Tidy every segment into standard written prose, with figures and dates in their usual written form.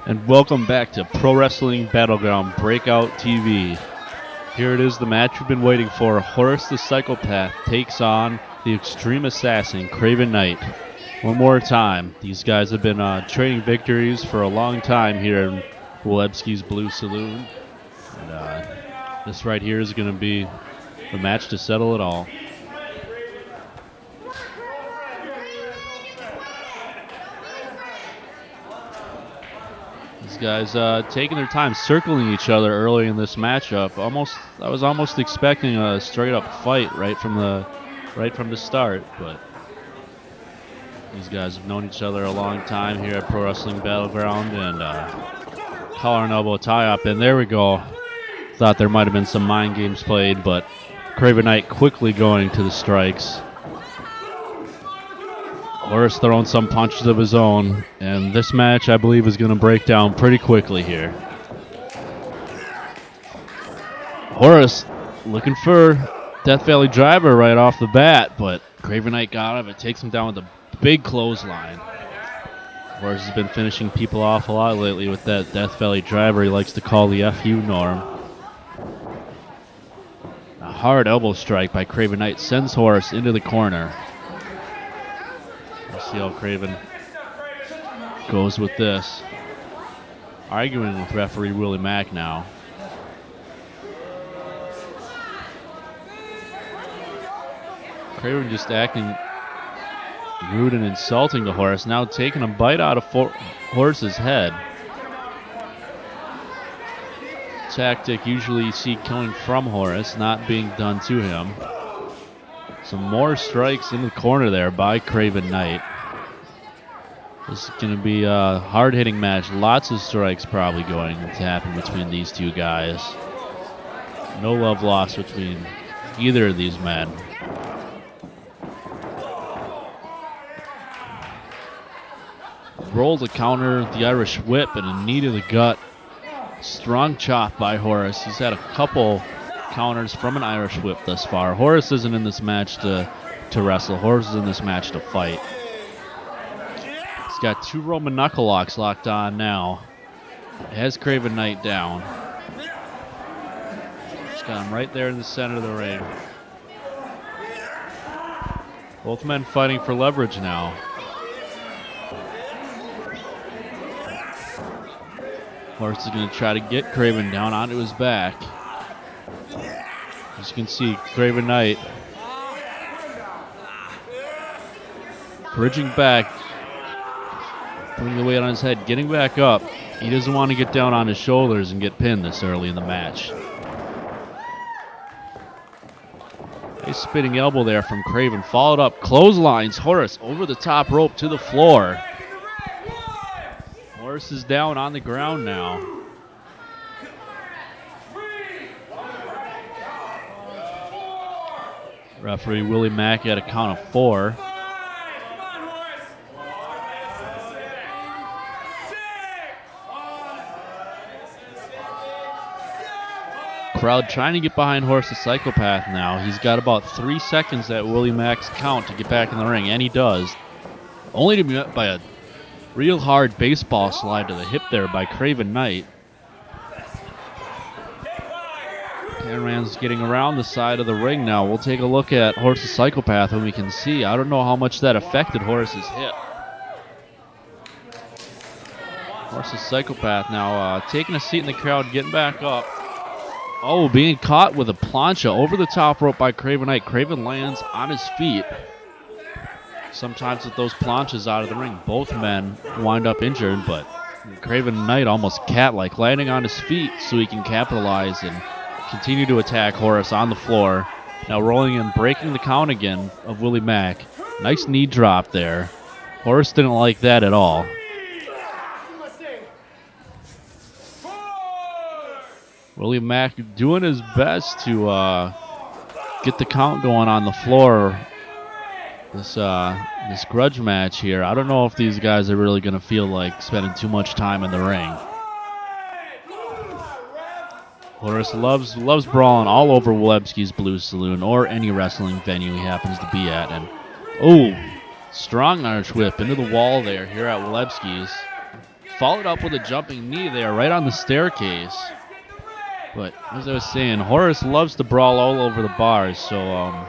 And welcome back to Pro Wrestling Battleground Breakout TV. Here it is, the match we've been waiting for. Horace the Psychopath takes on the Extreme Assassin, Craven Knyte. One more time, these guys have been trading victories for a long time here in Wolebski's Blue Saloon. And this right here is going to be the match to settle it all. These guys taking their time, circling each other early in this matchup. I was almost expecting a straight-up fight right from the start, but these guys have known each other a long time here at Pro Wrestling Battleground, and collar and elbow tie-up, and there we go. Thought there might have been some mind games played, but Craven Knyte quickly going to the strikes. Horace throwing some punches of his own, and this match, I believe, is going to break down pretty quickly here. Horace looking for Death Valley Driver right off the bat, but Craven Knyte got out of it, takes him down with a big clothesline. Horace has been finishing people off a lot lately with that Death Valley Driver he likes to call the FU norm. A hard elbow strike by Craven Knyte sends Horace into the corner. See how Craven goes with this. Arguing with referee Willie Mack now. Craven just acting rude and insulting to Horace, now taking a bite out of Horace's head. Tactic usually you see coming from Horace, not being done to him. Some more strikes in the corner there by Craven Knyte. This is going to be a hard-hitting match. Lots of strikes probably going to happen between these two guys. No love lost between either of these men. Roll to counter the Irish whip and a knee to the gut. Strong chop by Horace. He's had a couple counters from an Irish whip thus far. Horace isn't in this match to wrestle. Horace is in this match to fight. He's got two Roman knuckle locks locked on now. Has Craven Knyte down. Just got him right there in the center of the ring. Both men fighting for leverage now. Horace is going to try to get Craven down onto his back. As you can see, Craven Knyte bridging back, putting the weight on his head, getting back up. He doesn't want to get down on his shoulders and get pinned this early in the match. A spinning elbow there from Craven, followed up, clotheslines Horace over the top rope to the floor. Horace is down on the ground now. Referee Willie Mack at a count of 4. Crowd trying to get behind Horace the Psychopath now. He's got about 3 seconds at Willie Mack's count to get back in the ring, and he does. Only to be met by a real hard baseball slide to the hip there by Craven Knyte. Cameraman's getting around the side of the ring now. We'll take a look at Horace the Psychopath and we can see. I don't know how much that affected Horace's hip. Horace the Psychopath now taking a seat in the crowd, getting back up. Oh, being caught with a plancha over the top rope by Craven Knyte. Craven lands on his feet. Sometimes with those planchas out of the ring, both men wind up injured, but Craven Knyte almost cat-like, landing on his feet so he can capitalize and continue to attack Horace on the floor. Now rolling in, breaking the count again of Willie Mack. Nice knee drop there. Horace didn't like that at all. Willie Mack doing his best to get the count going on the floor. This grudge match here. I don't know if these guys are really going to feel like spending too much time in the ring. Horace loves brawling all over Wolebski's Blue Saloon or any wrestling venue he happens to be at. And strong Irish whip into the wall there here at Wolebski's. followed up with a jumping knee there right on the staircase. But as I was saying, Horace loves to brawl all over the bars, so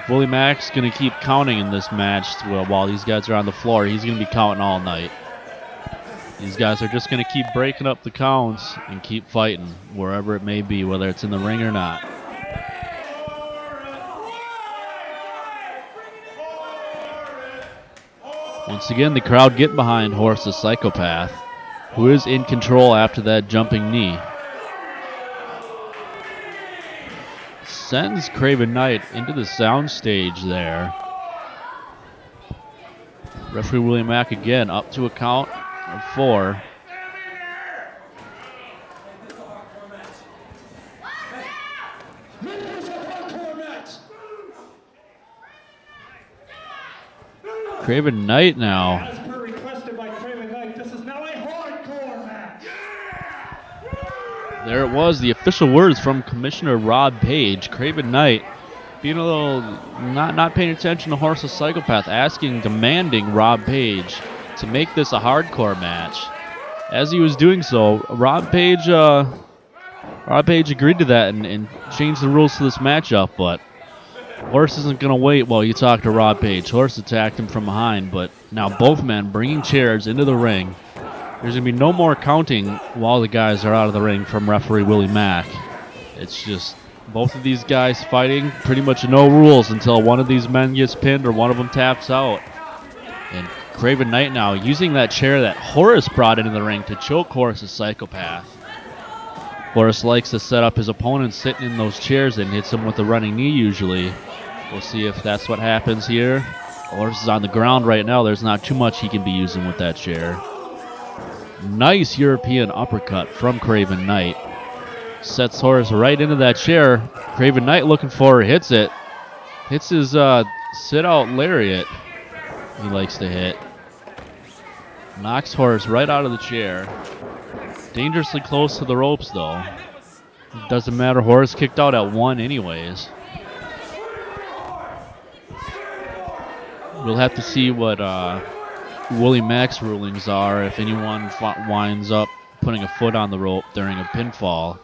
Willie Mack's going to keep counting in this match while these guys are on the floor. He's going to be counting all night. These guys are just going to keep breaking up the counts and keep fighting wherever it may be, whether it's in the ring or not. Once again, the crowd get behind Horace the Psychopath, who is in control after that jumping knee. Sends Craven Knyte into the sound stage there. Referee Willie Mack again up to a count of 4. Craven Knyte now. As per requested by Craven Knyte, this is now a hardcore match. There it was, the official words from Commissioner Rob Page. Craven Knyte being a little not paying attention to Horace the Psychopath, demanding Rob Page to make this a hardcore match. As he was doing so, Rob Page agreed to that and changed the rules to this matchup, but Horace isn't going to wait while you talk to Rob Page. Horace attacked him from behind, but now both men bringing chairs into the ring. There's going to be no more counting while the guys are out of the ring from referee Willie Mack. It's just both of these guys fighting, pretty much no rules until one of these men gets pinned or one of them taps out. And Craven Knyte now using that chair that Horace brought into the ring to choke Horace the Psychopath. Horace likes to set up his opponent sitting in those chairs and hits him with a running knee usually. We'll see if that's what happens here. Horace is on the ground right now. There's not too much he can be using with that chair. Nice European uppercut from Craven Knyte. Sets Horace right into that chair. Craven Knyte looking for it, hits it. Hits his sit-out lariat he likes to hit. Knocks Horace right out of the chair. Dangerously close to the ropes, though. It doesn't matter. Horace kicked out at 1 anyways. We'll have to see what Willie Mack's rulings are if anyone winds up putting a foot on the rope during a pinfall,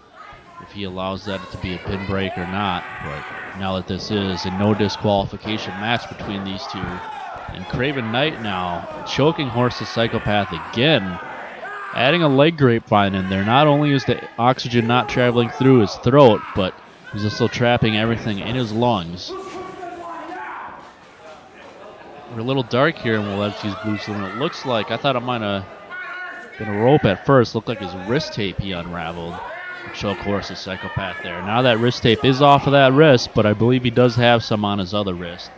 if he allows that to be a pin break or not. But now that this is a no disqualification match between these two, and Craven Knyte now choking Horace the Psychopath again, adding a leg grapevine in there. Not only is the oxygen not traveling through his throat, but he's also trapping everything in his lungs. We're a little dark here in Wolewski's Blue Saloon. It looks like, I thought it might have been a rope at first. Looked like his wrist tape he unraveled to choke Horace the Psychopath there. Now that wrist tape is off of that wrist, but I believe he does have some on his other wrist.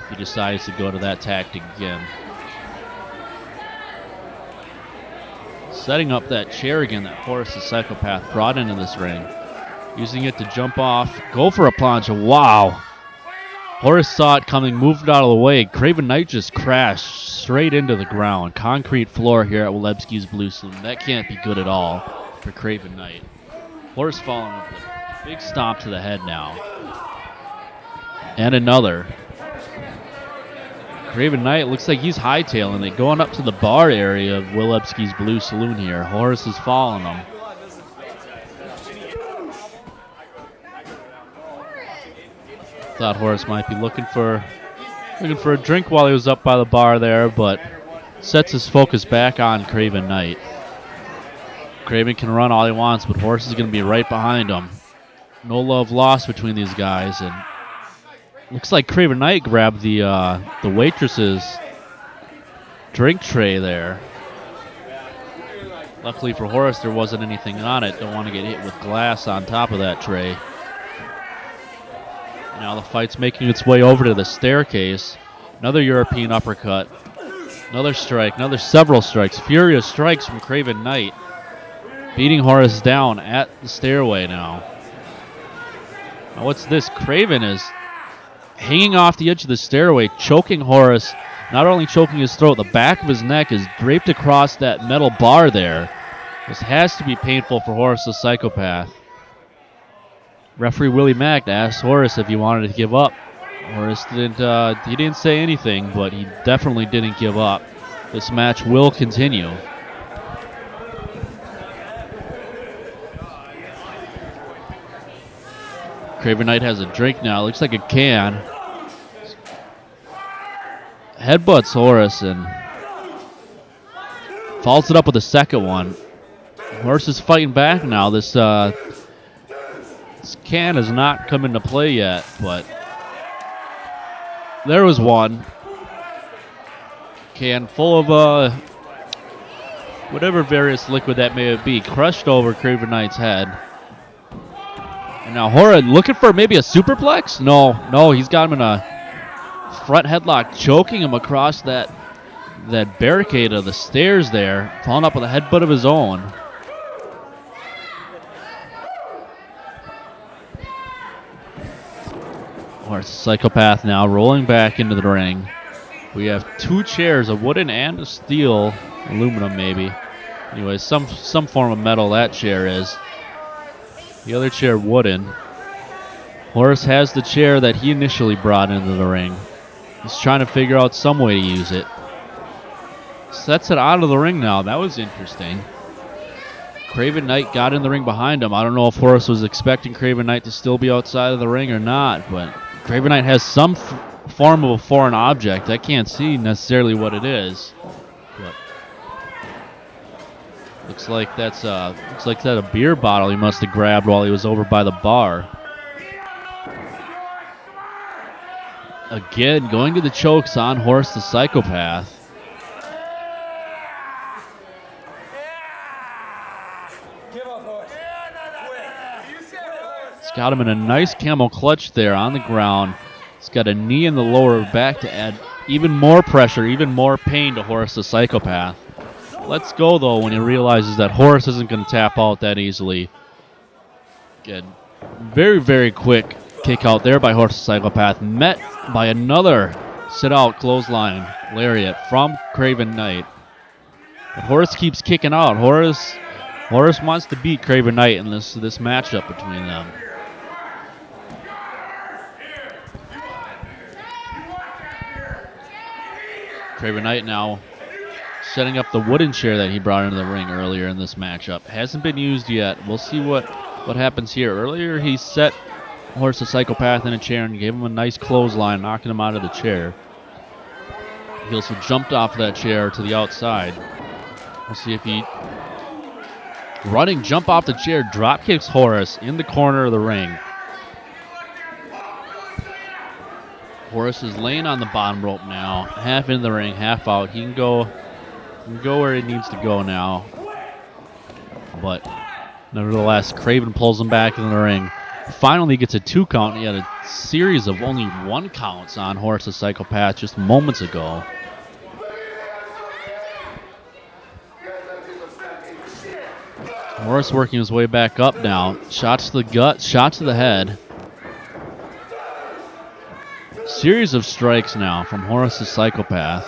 He decides to go to that tactic again. Setting up that chair again that Horace the Psychopath brought into this ring. Using it to jump off, go for a plancha. Wow. Horace saw it coming, moved out of the way. Craven Knyte just crashed straight into the ground. Concrete floor here at Wolewski's Blue Saloon. That can't be good at all for Craven Knyte. Horace falling with a big stomp to the head now. And another. Craven Knyte looks like he's hightailing it, going up to the bar area of Wolewski's Blue Saloon here. Horace is following him. Thought Horace might be looking for a drink while he was up by the bar there, but sets his focus back on Craven Knyte. Craven can run all he wants, but Horace is going to be right behind him. No love lost between these guys, and looks like Craven Knyte grabbed the waitress's drink tray there. Luckily for Horace, there wasn't anything on it. Don't want to get hit with glass on top of that tray. Now the fight's making its way over to the staircase. Another European uppercut. Another strike. Several strikes. Furious strikes from Craven Knyte. Beating Horace down at the stairway now. Now what's this? Craven is hanging off the edge of the stairway, choking Horace. Not only choking his throat, the back of his neck is draped across that metal bar there. This has to be painful for Horace the Psychopath. Referee Willie Mack asked Horace if he wanted to give up. Horace didn't say anything, but he definitely didn't give up. This match will continue. Craven Knight has a drink now. Looks like a can. Headbutts Horace and follows it up with a second one. Horace is fighting back now. This can has not come into play yet, but there was one. Can full of whatever various liquid that may be, crushed over Craven Knight's head. And now Horace looking for maybe a superplex? No, he's got him in a front headlock, choking him across that barricade of the stairs there, following up with a headbutt of his own. Horace, Psychopath now rolling back into the ring. We have two chairs, a wooden and a steel, aluminum maybe. Anyways, some form of metal that chair is. The other chair wooden. Horace has the chair that he initially brought into the ring. He's trying to figure out some way to use it. Sets it out of the ring now. That was interesting. Craven Knight got in the ring behind him. I don't know if Horace was expecting Craven Knight to still be outside of the ring or not, but Craven Knight has some form of a foreign object. I can't see necessarily what it is, but looks like that's a beer bottle he must have grabbed while he was over by the bar. Again, going to the chokes on Horace the Psychopath. He's got him in a nice camel clutch there on the ground. He's got a knee in the lower back to add even more pressure, even more pain to Horace the Psychopath. Let's go, though, when he realizes that Horace isn't going to tap out that easily. Again, very, very quick kick out there by Horace the Psychopath, met by another sit-out clothesline lariat from Craven Knight. But Horace keeps kicking out. Horace wants to beat Craven Knight in this matchup between them. Craven Knight now setting up the wooden chair that he brought into the ring earlier in this matchup. Hasn't been used yet. We'll see what happens here. Earlier he set Horace the Psychopath in a chair and gave him a nice clothesline, knocking him out of the chair. He also jumped off that chair to the outside. We'll see if he running jump off the chair, drop kicks Horace in the corner of the ring. Horace is laying on the bottom rope now, half in the ring, half out. He can go where he needs to go now. But nevertheless, Craven pulls him back in the ring. Finally gets a 2 count. He had a series of only 1 counts on Horace the Psychopath just moments ago. Horace working his way back up now. Shots to the gut, shots to the head. Series of strikes now from Horace the Psychopath.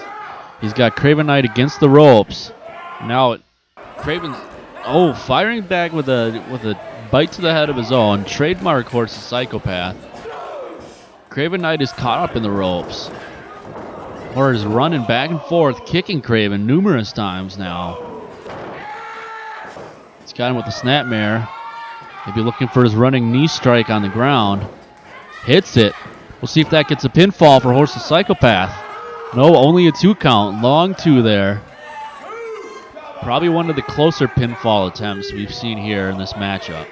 He's got Craven Knight against the ropes. Now Craven's firing back with a bite to the head of his own. Trademark Horace the Psychopath. Craven Knight is caught up in the ropes. Horace is running back and forth, kicking Craven numerous times now. He's got him with the snapmare. Maybe looking for his running knee strike on the ground. Hits it. We'll see if that gets a pinfall for Horace the Psychopath. No, only a 2 count. Long 2 there. Probably one of the closer pinfall attempts we've seen here in this matchup.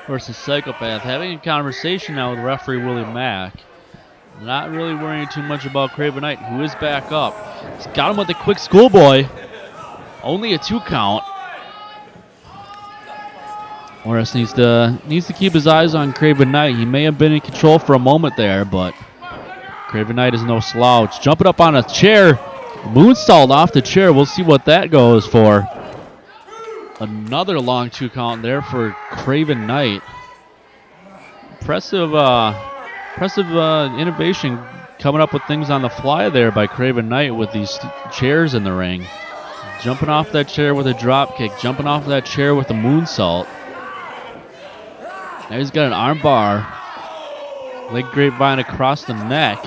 Horace the Psychopath having a conversation now with referee Willie Mack. Not really worrying too much about Craven Knight, who is back up. He's got him with a quick schoolboy. Only a 2 count. Horace needs to keep his eyes on Craven Knight. He may have been in control for a moment there, but Craven Knight is no slouch. Jumping up on a chair. Moonsault off the chair. We'll see what that goes for. Another long 2 count there for Craven Knight. Impressive innovation coming up with things on the fly there by Craven Knight with these chairs in the ring. Jumping off that chair with a drop kick. Jumping off that chair with a moonsault. Now he's got an arm bar. Leg grapevine across the neck.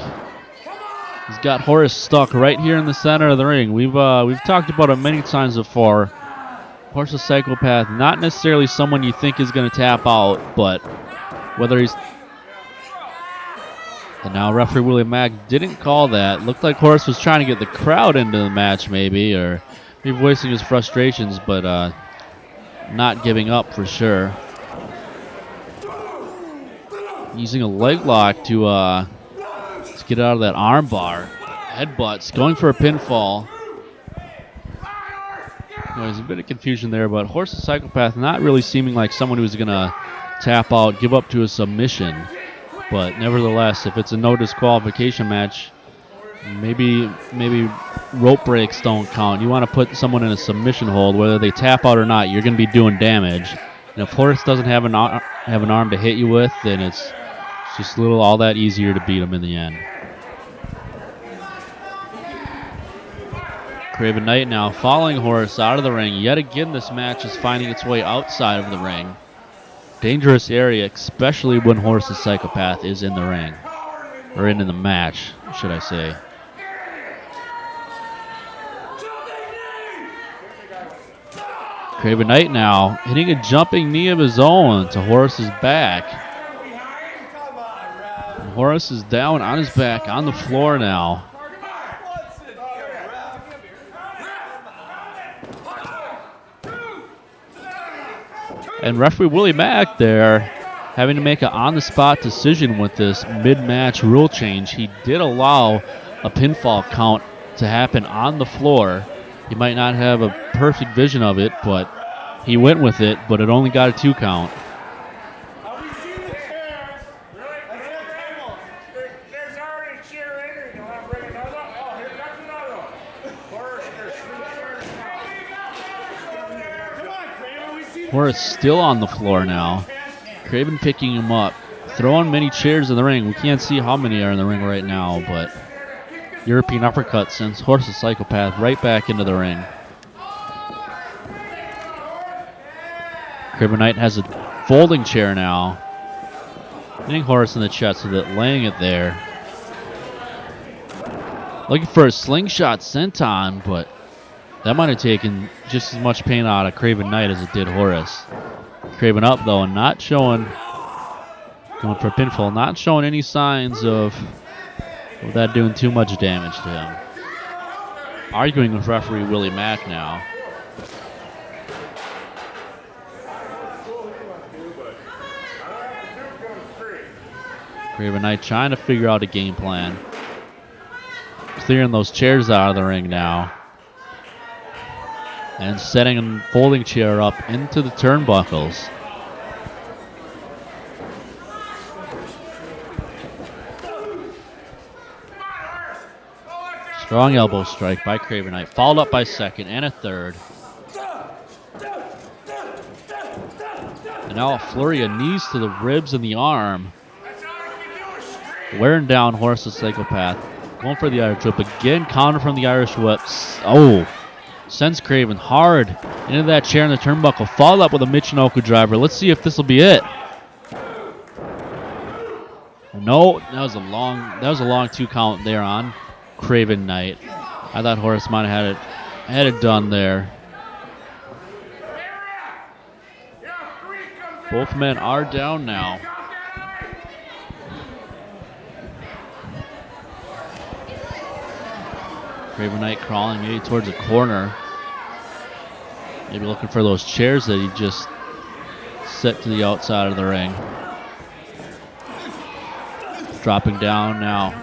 He's got Horace stuck right here in the center of the ring. We've talked about it many times before. Horace's Psychopath, not necessarily someone you think is going to tap out, but whether he's... And now referee Willie Mack didn't call that. Looked like Horace was trying to get the crowd into the match maybe, or maybe voicing his frustrations, but not giving up for sure. Using a leg lock to get out of that arm bar. Headbutts, going for a pinfall. There's a bit of confusion there, but Horace's Psychopath not really seeming like someone who's going to tap out, give up to a submission. But nevertheless, if it's a no disqualification match, maybe rope breaks don't count. You want to put someone in a submission hold, whether they tap out or not, you're going to be doing damage. And if Horace doesn't have an arm to hit you with, then it's just a little all that easier to beat him in the end. Craven Knyte now following Horace out of the ring. Yet again, this match is finding its way outside of the ring. Dangerous area, especially when Horace's Psychopath is in the ring. Or in the match, should I say. Craven Knyte now hitting a jumping knee of his own to Horace's back. And Horace is down on his back on the floor now. And referee Willie Mack there having to make an on-the-spot decision with this mid-match rule change. He did allow a pinfall count to happen on the floor. He might not have a perfect vision of it, but he went with it, but it only got a 2 count. Horace still on the floor now. Craven picking him up. Throwing many chairs in the ring. We can't see how many are in the ring right now, but European uppercut sends Horace's Psychopath right back into the ring. Craven Knyte has a folding chair now. Hitting Horace in the chest with it, laying it there. Looking for a slingshot senton, but that might have taken just as much pain out of Craven Knyte as it did Horace. Craven up, though, and not showing, going for a pinfall, not showing any signs of that doing too much damage to him. Arguing with referee Willie Mack now. Craven Knyte trying to figure out a game plan. Clearing those chairs out of the ring now. And setting a folding chair up into the turnbuckles. Strong elbow strike by Craven Knyte, followed up by second and a third. And now a flurry of knees to the ribs and the arm. Wearing down Horace's Psychopath. Going for the Irish whip again, counter from the Irish whip. Oh! Sends Craven hard into that chair in the turnbuckle. Followed up with a Michinoku driver. Let's see if this will be it. No, that was a long 2 count there on Craven Knyte. I thought Horace might have had it done there. Both men are down now. Craven Knyte crawling maybe towards a corner. Maybe looking for those chairs that he just set to the outside of the ring. Dropping down now.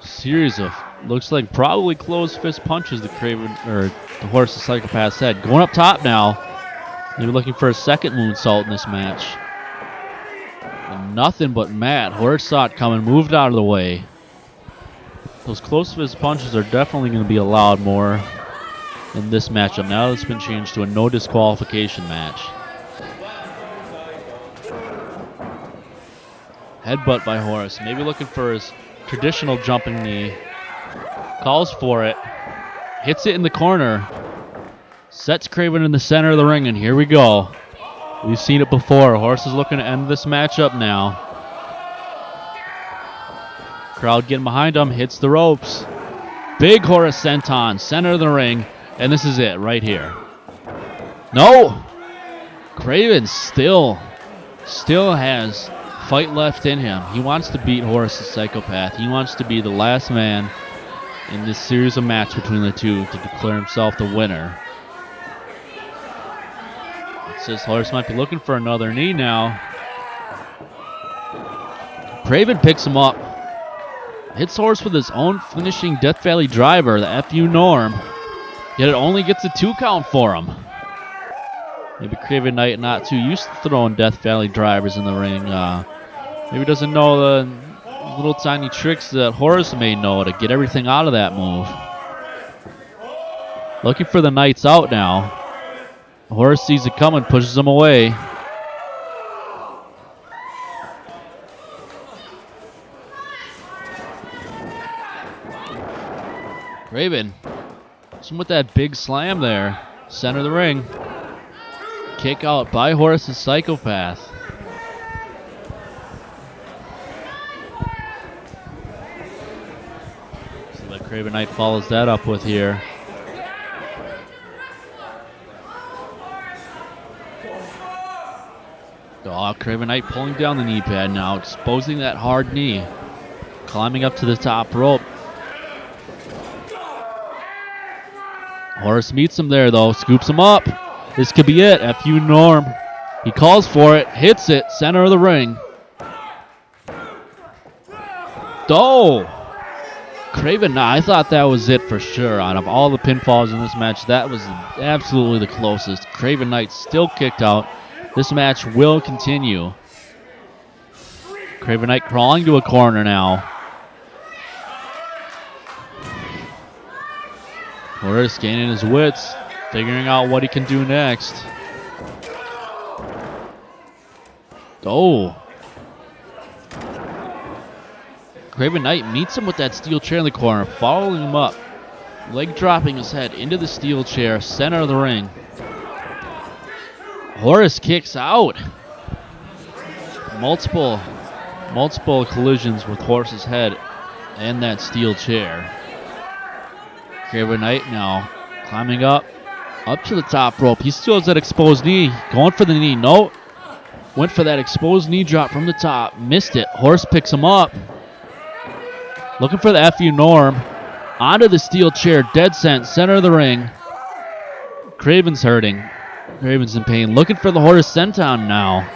Series of, looks like probably closed fist punches the Horace's Psychopath's head. Going up top now. Maybe looking for a second moonsault in this match. And nothing but mat. Horace saw it coming, moved out of the way. Those close fist punches are definitely going to be allowed more in this matchup. Now it's been changed to a no disqualification match. Headbutt by Horace. Maybe looking for his traditional jumping knee. Calls for it. Hits it in the corner. Sets Craven in the center of the ring, and here we go. We've seen it before. Horace is looking to end this matchup now. Crowd getting behind him, hits the ropes. Big Horace senton, center of the ring, and this is it right here. No! Craven still has fight left in him. He wants to beat Horace the Psychopath. He wants to be the last man in this series of match between the two to declare himself the winner. It says Horace might be looking for another knee now. Craven picks him up. Hits Horace with his own finishing Death Valley driver, the FU Norm. Yet it only gets a 2 count for him. Maybe Craven Knyte not too used to throwing Death Valley drivers in the ring. Maybe doesn't know the little tiny tricks that Horace may know to get everything out of that move. Looking for the Knights out now. Horace sees it coming, pushes him away. Craven, some with that big slam there. Center of the ring. Kick out by Horace the Psychopath. See what Craven Knyte follows that up with here. Oh, Craven Knyte pulling down the knee pad now, exposing that hard knee. Climbing up to the top rope. Horace meets him there, though. Scoops him up. This could be it. FU Norm. He calls for it. Hits it. Center of the ring. Oh! Craven, I thought that was it for sure. Out of all the pinfalls in this match, that was absolutely the closest. Craven Knyte still kicked out. This match will continue. Craven Knyte crawling to a corner now. Horace gaining his wits, figuring out what he can do next. Oh. Craven Knyte meets him with that steel chair in the corner, following him up. Leg dropping his head into the steel chair, center of the ring. Horace kicks out. Multiple collisions with Horace's head and that steel chair. Craven Knyte now climbing up to the top rope. He still has that exposed knee. Going for the knee. No. Went for that exposed knee drop from the top. Missed it. Horace picks him up. Looking for the FU Norm. Onto the steel chair. Dead center of the ring. Craven's hurting. Craven's in pain. Looking for the Horace senton now.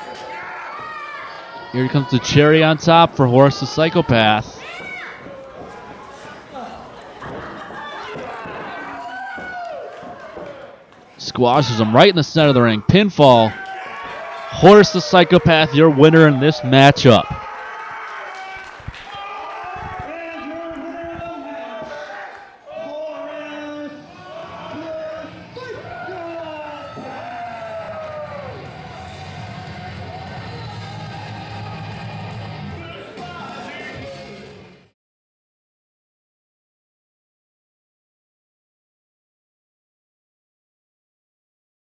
Here comes the cherry on top for Horace the Psychopath. Squashes him right in the center of the ring. Pinfall. Horace the Psychopath, your winner in this matchup.